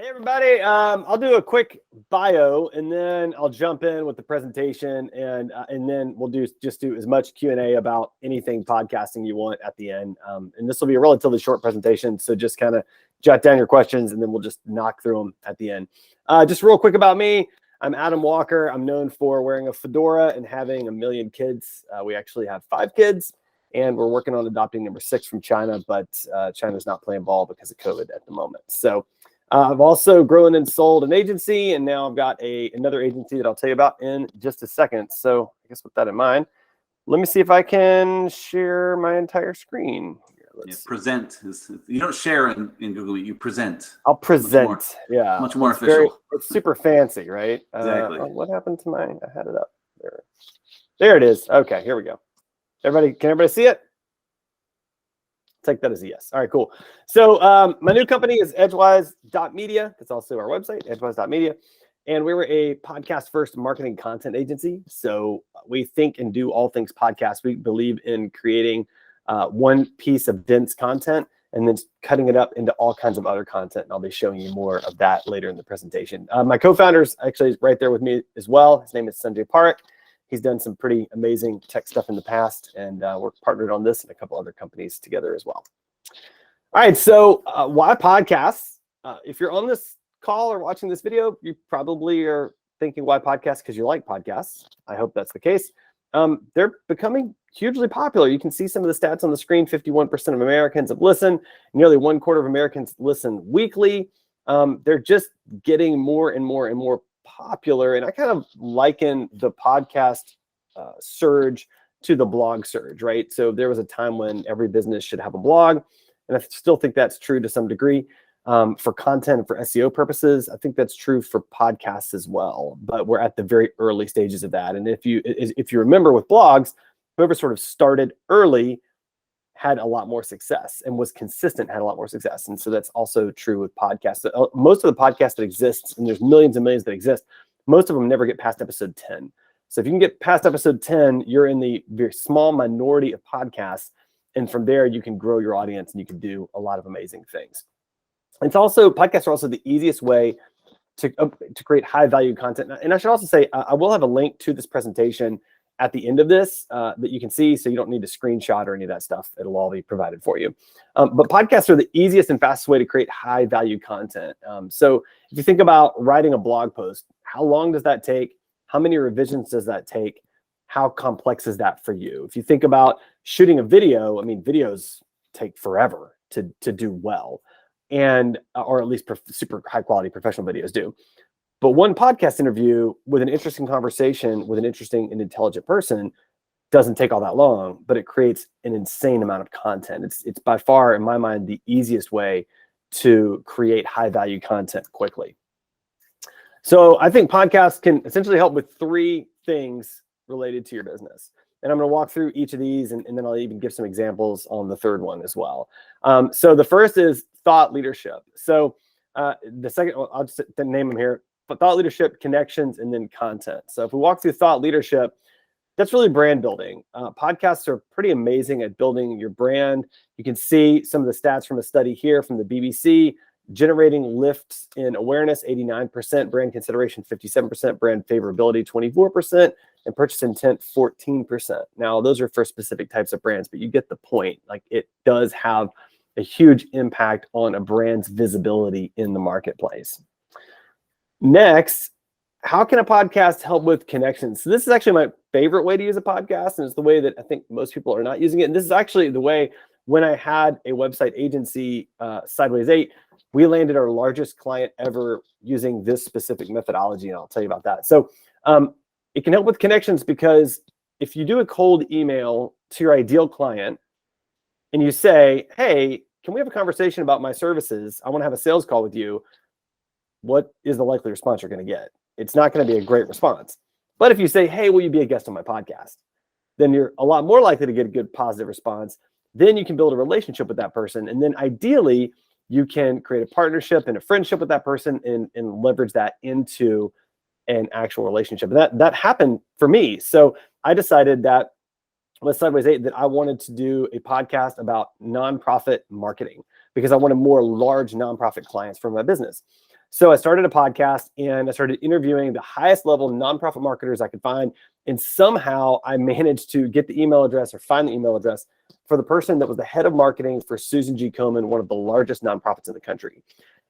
Hey everybody, I'll do a quick bio and then I'll jump in with the presentation and then we'll just do as much Q&A about anything podcasting you want at the end. And this will be a relatively short presentation, so just kind of jot down your questions and then we'll just knock through them at the end. Just real quick about me, I'm Adam Walker. I'm known for wearing a fedora and having 1 million kids. We actually have 5 kids and we're working on adopting number 6 from China, but China's not playing ball because of COVID at the moment. So I've also grown and sold an agency, and now I've got another agency that I'll tell you about in just a second. So I guess with that in mind, let me see if I can share my entire screen. Yeah, present. You don't share in Google Meet, you present. I'll present. Yeah. Much more official. It's super fancy, right? Exactly. What happened to I had it up. There it is. Okay, here we go. Can everybody see it? Take that as a yes. All right, cool. So my new company is Edgewise.media. That's also our website, Edgewise.media. And we were a podcast first marketing content agency. So we think and do all things podcast. We believe in creating one piece of dense content and then cutting it up into all kinds of other content. And I'll be showing you more of that later in the presentation. My co-founder's actually right there with me as well. His name is Sanjay Parekh. He's done some pretty amazing tech stuff in the past, and we're partnered on this and a couple other companies together as well. All right, so why podcasts? If you're on this call or watching this video, you probably are thinking why podcasts because you like podcasts. I hope that's the case. They're becoming hugely popular. You can see some of the stats on the screen. 51% of Americans have listened. Nearly 1/4 of Americans listen weekly. They're just getting more and more and more popular, and I kind of liken the podcast surge to the blog surge, right? So there was a time when every business should have a blog, and I still think that's true to some degree for content and for SEO purposes. I think that's true for podcasts as well, but we're at the very early stages of that. And if you remember with blogs, whoever sort of started early had a lot more success and was consistent, had a lot more success. And so that's also true with podcasts. Most of the podcasts that exist, and there's millions and millions that exist, most of them never get past episode 10. So if you can get past episode 10, you're in the very small minority of podcasts. And from there, you can grow your audience and you can do a lot of amazing things. It's also, podcasts are also the easiest way to create high value content. And I should also say, I will have a link to this presentation at the end of this that you can see, so you don't need to screenshot or any of that stuff. It'll all be provided for you. But podcasts are the easiest and fastest way to create high value content. So if you think about writing a blog post, how long does that take? How many revisions does that take? How complex is that for you? If you think about shooting a video, I mean, videos take forever to do well, and or at least super high quality professional videos do. But one podcast interview with an interesting conversation with an interesting and intelligent person doesn't take all that long, but it creates an insane amount of content. It's by far, in my mind, the easiest way to create high value content quickly. So I think podcasts can essentially help with 3 things related to your business. And I'm going to walk through each of these, and then I'll even give some examples on the third one as well. So the first is thought leadership. So the second, I'll just name them here. But thought leadership, connections, and then content. So if we walk through thought leadership, that's really brand building. Podcasts are pretty amazing at building your brand. You can see some of the stats from a study here from the BBC, generating lifts in awareness, 89%, brand consideration, 57%, brand favorability, 24%, and purchase intent, 14%. Now, those are for specific types of brands, but you get the point. Like, it does have a huge impact on a brand's visibility in the marketplace. Next, how can a podcast help with connections? So this is actually my favorite way to use a podcast, and it's the way that I think most people are not using it. And this is actually the way when I had a website agency, Sideways 8, we landed our largest client ever using this specific methodology, and I'll tell you about that. So it can help with connections because if you do a cold email to your ideal client and you say, hey, can we have a conversation about my services? I want to have a sales call with you. What is the likely response you're going to get? It's not going to be a great response. But if you say, hey, will you be a guest on my podcast? Then you're a lot more likely to get a good positive response. Then you can build a relationship with that person. And then ideally, you can create a partnership and a friendship with that person and leverage that into an actual relationship. And that happened for me. So I decided that with Sideways 8 that I wanted to do a podcast about nonprofit marketing because I wanted more large nonprofit clients for my business. So I started a podcast and I started interviewing the highest level nonprofit marketers I could find. And somehow I managed to get the email address or find the email address for the person that was the head of marketing for Susan G. Komen, one of the largest nonprofits in the country.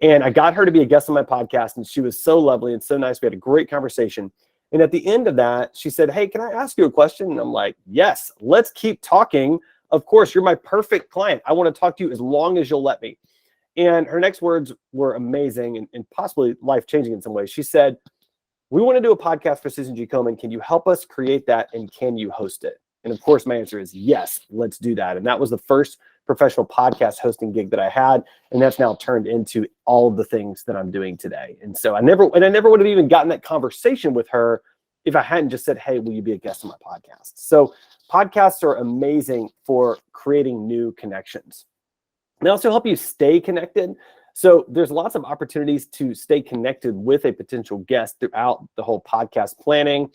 And I got her to be a guest on my podcast, and she was so lovely and so nice. We had a great conversation. And at the end of that, she said, "Hey, can I ask you a question?" And I'm like, "Yes, let's keep talking. Of course, you're my perfect client. I want to talk to you as long as you'll let me." And her next words were amazing and possibly life-changing in some ways. She said, "We want to do a podcast for Susan G. Komen. Can you help us create that, and can you host it?" And of course, my answer is yes, let's do that. And that was the first professional podcast hosting gig that I had, and that's now turned into all of the things that I'm doing today. And so I never would have even gotten that conversation with her if I hadn't just said, "Hey, will you be a guest on my podcast?" So podcasts are amazing for creating new connections. They also help you stay connected. So there's lots of opportunities to stay connected with a potential guest throughout the whole podcast planning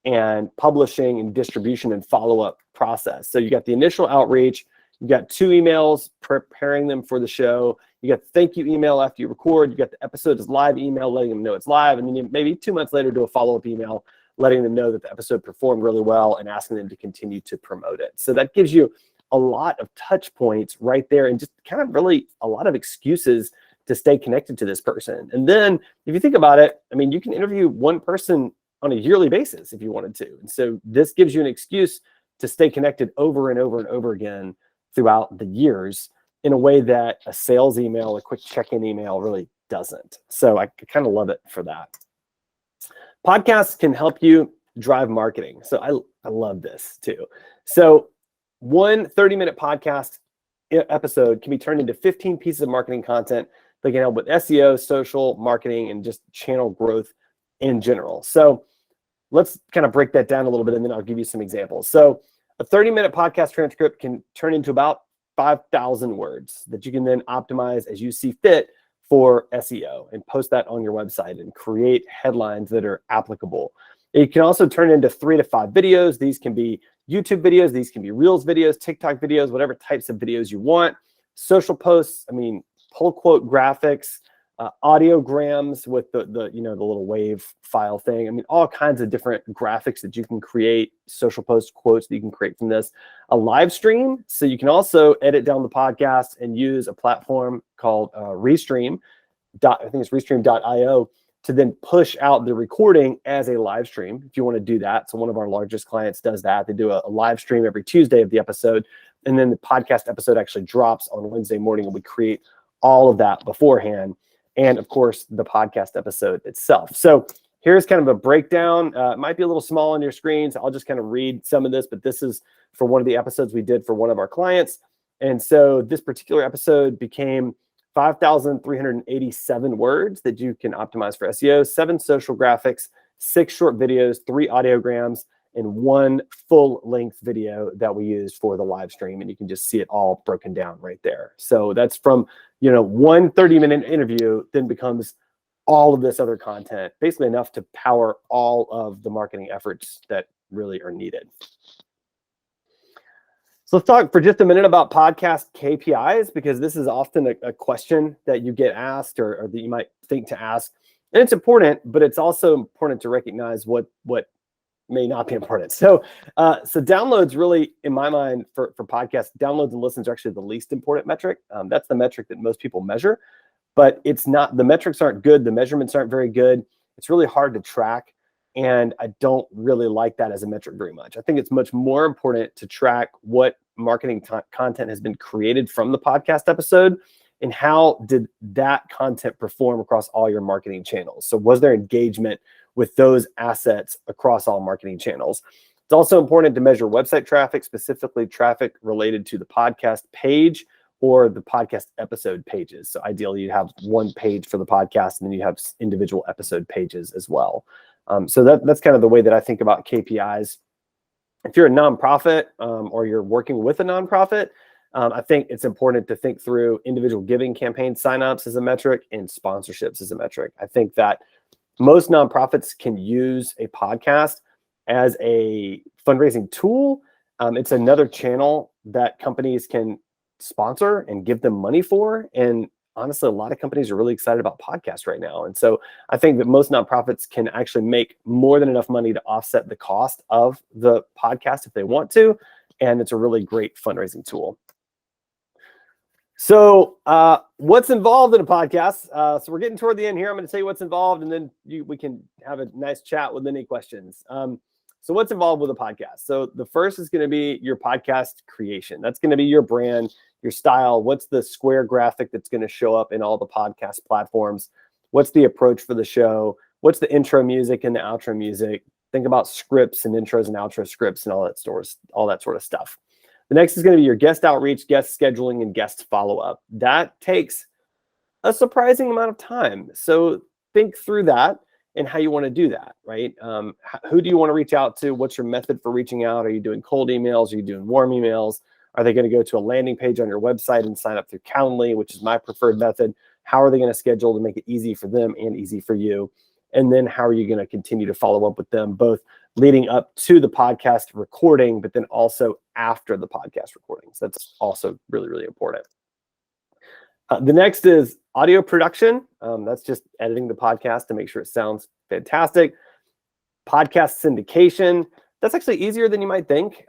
and publishing and distribution and follow-up process. So you got the initial outreach, you got 2 emails preparing them for the show, you got the thank you email after you record, you got the episode is live email letting them know it's live, and then you maybe 2 months later do a follow-up email letting them know that the episode performed really well and asking them to continue to promote it. So that gives you a lot of touch points right there and just kind of really a lot of excuses to stay connected to this person. And then if you think about it, I mean, you can interview one person on a yearly basis if you wanted to. And so this gives you an excuse to stay connected over and over and over again throughout the years in a way that a sales email, a quick check-in email really doesn't. So I kind of love it for that. Podcasts can help you drive marketing. So I love this too. So one 30-minute podcast episode can be turned into 15 pieces of marketing content that can help with SEO, social, marketing, and just channel growth in general. So let's kind of break that down a little bit, and then I'll give you some examples. So a 30-minute podcast transcript can turn into about 5,000 words that you can then optimize as you see fit for SEO and post that on your website and create headlines that are applicable. It can also turn into 3 to 5 videos. These can be YouTube videos, these can be Reels videos, TikTok videos, whatever types of videos you want. Social posts, I mean, pull quote graphics, audiograms with the little wave file thing. I mean, all kinds of different graphics that you can create, social post quotes that you can create from this. A live stream, so you can also edit down the podcast and use a platform called Restream. I think it's Restream.io to then push out the recording as a live stream if you want to do that. So one of our largest clients does that. They do a live stream every Tuesday of the episode, and then the podcast episode actually drops on Wednesday morning, and we create all of that beforehand. And of course, the podcast episode itself. So here's kind of a breakdown. It might be a little small on your screen, so I'll just kind of read some of this, but this is for one of the episodes we did for one of our clients. And so this particular episode became 5,387 words that you can optimize for SEO, 7 social graphics, 6 short videos, 3 audiograms, and 1 full-length video that we used for the live stream. And you can just see it all broken down right there. So that's from, one 30-minute interview then becomes all of this other content, basically enough to power all of the marketing efforts that really are needed. So let's talk for just a minute about podcast KPIs, because this is often a question that you get asked or that you might think to ask. And it's important, but it's also important to recognize what may not be important. So downloads really, in my mind, for podcasts, downloads and listens are actually the least important metric. That's the metric that most people measure, but it's not, the metrics aren't good. The measurements aren't very good. It's really hard to track. And I don't really like that as a metric very much. I think it's much more important to track what marketing content has been created from the podcast episode and how did that content perform across all your marketing channels. So was there engagement with those assets across all marketing channels? It's also important to measure website traffic, specifically traffic related to the podcast page or the podcast episode pages. So ideally you have one page for the podcast and then you have individual episode pages as well. So that's kind of the way that I think about KPIs. If you're a nonprofit or you're working with a nonprofit, I think it's important to think through individual giving campaign signups as a metric and sponsorships as a metric. I think that most nonprofits can use a podcast as a fundraising tool. It's another channel that companies can sponsor and give them money for. And honestly, a lot of companies are really excited about podcasts right now. And so I think that most nonprofits can actually make more than enough money to offset the cost of the podcast if they want to. And it's a really great fundraising tool. So what's involved in a podcast? So we're getting toward the end here. I'm going to tell you what's involved, and then we can have a nice chat with any questions. So what's involved with a podcast? So the first is going to be your podcast creation. That's going to be your brand, your style. What's the square graphic that's going to show up in all the podcast platforms? What's the approach for the show? What's the intro music and the outro music? Think about scripts and intros and outro scripts and all that sort of stuff. The next is going to be your guest outreach, guest scheduling, and guest follow-up. That takes a surprising amount of time. So think through that and how you want to do that, right? Who do you want to reach out to? What's your method for reaching out? Are you doing cold emails? Are you doing warm emails? Are they going to go to a landing page on your website and sign up through Calendly, which is my preferred method? How are they going to schedule to make it easy for them and easy for you? And then how are you going to continue to follow up with them, both leading up to the podcast recording, but then also after the podcast recording? So that's also really, really important. The next is audio production. That's just editing the podcast to make sure it sounds fantastic. Podcast syndication. That's actually easier than you might think.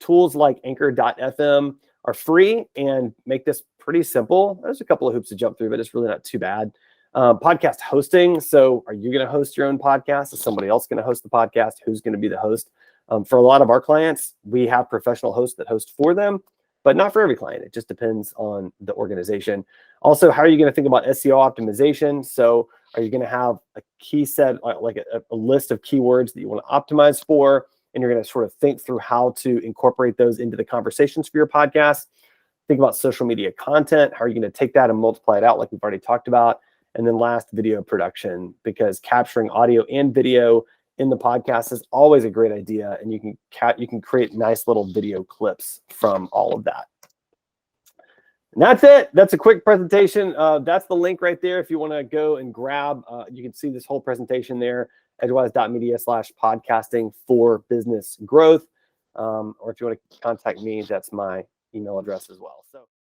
Tools like Anchor.fm are free and make this pretty simple. There's a couple of hoops to jump through, but it's really not too bad. Podcast hosting. So are you going to host your own podcast? Is somebody else going to host the podcast? Who's going to be the host? For a lot of our clients, we have professional hosts that host for them, but not for every client. It just depends on the organization. Also, how are you going to think about SEO optimization? So are you going to have a key set, like a list of keywords that you want to optimize for? And you're going to sort of think through how to incorporate those into the conversations for your podcast. Think about social media content. How are you going to take that and multiply it out like we've already talked about? And then last, video production, because capturing audio and video in the podcast is always a great idea. And you can create nice little video clips from all of that. And that's it. That's a quick presentation. That's the link right there. If you want to go and grab, you can see this whole presentation there, edgewise.media/podcasting for business growth. Or if you want to contact me, that's my email address as well. So.